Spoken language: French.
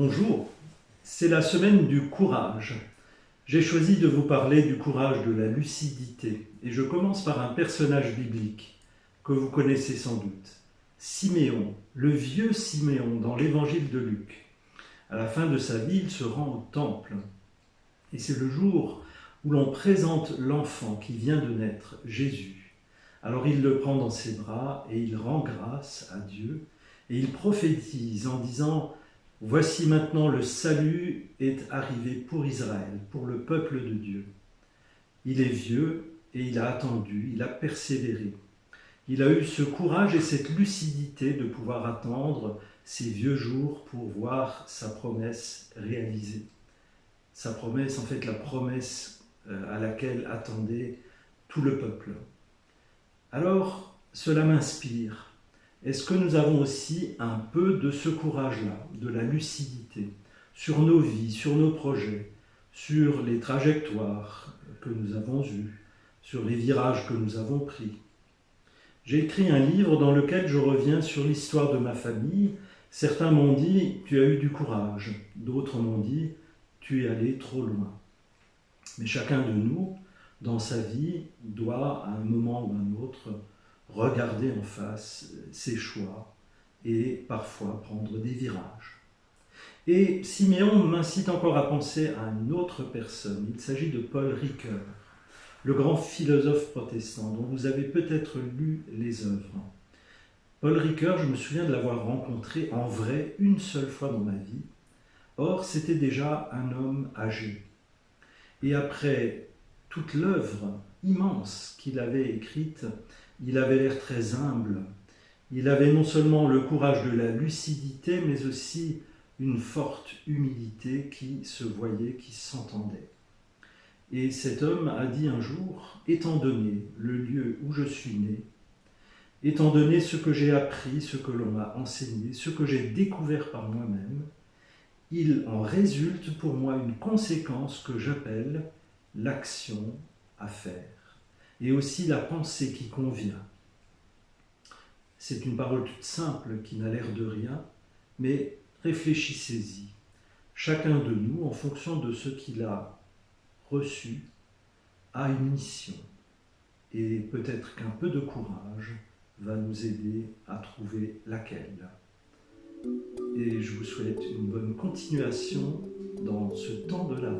Bonjour, c'est la semaine du courage. J'ai choisi de vous parler du courage de la lucidité et je commence par un personnage biblique que vous connaissez sans doute, Siméon, le vieux Siméon dans l'évangile de Luc. À la fin de sa vie, il se rend au temple et c'est le jour où l'on présente l'enfant qui vient de naître, Jésus. Alors il le prend dans ses bras et il rend grâce à Dieu et il prophétise en disant: voici maintenant le salut est arrivé pour Israël, pour le peuple de Dieu. Il est vieux et il a attendu, il a persévéré. Il a eu ce courage et cette lucidité de pouvoir attendre ces vieux jours pour voir sa promesse réalisée. Sa promesse, en fait, la promesse à laquelle attendait tout le peuple. Alors, cela m'inspire. Est-ce que nous avons aussi un peu de ce courage-là, de la lucidité, sur nos vies, sur nos projets, sur les trajectoires que nous avons eues, sur les virages que nous avons pris? J'ai écrit un livre dans lequel je reviens sur l'histoire de ma famille. Certains m'ont dit: tu as eu du courage. D'autres m'ont dit: tu es allé trop loin. Mais chacun de nous, dans sa vie, doit, à un moment ou à un autre, regarder en face ses choix et parfois prendre des virages. Et Siméon m'incite encore à penser à une autre personne. Il s'agit de Paul Ricoeur, le grand philosophe protestant dont vous avez peut-être lu les œuvres. Paul Ricoeur, je me souviens de l'avoir rencontré en vrai une seule fois dans ma vie. Or, c'était déjà un homme âgé. Et après toute l'œuvre immense qu'il avait écrite, il avait l'air très humble. Il avait non seulement le courage de la lucidité, mais aussi une forte humilité qui se voyait, qui s'entendait. Et cet homme a dit un jour: étant donné le lieu où je suis né, étant donné ce que j'ai appris, ce que l'on m'a enseigné, ce que j'ai découvert par moi-même, il en résulte pour moi une conséquence que j'appelle l'action à faire, et aussi la pensée qui convient. C'est une parole toute simple qui n'a l'air de rien, mais réfléchissez-y. Chacun de nous, en fonction de ce qu'il a reçu, a une mission. Et peut-être qu'un peu de courage va nous aider à trouver laquelle. Et je vous souhaite une bonne continuation dans ce temps de l'Avent.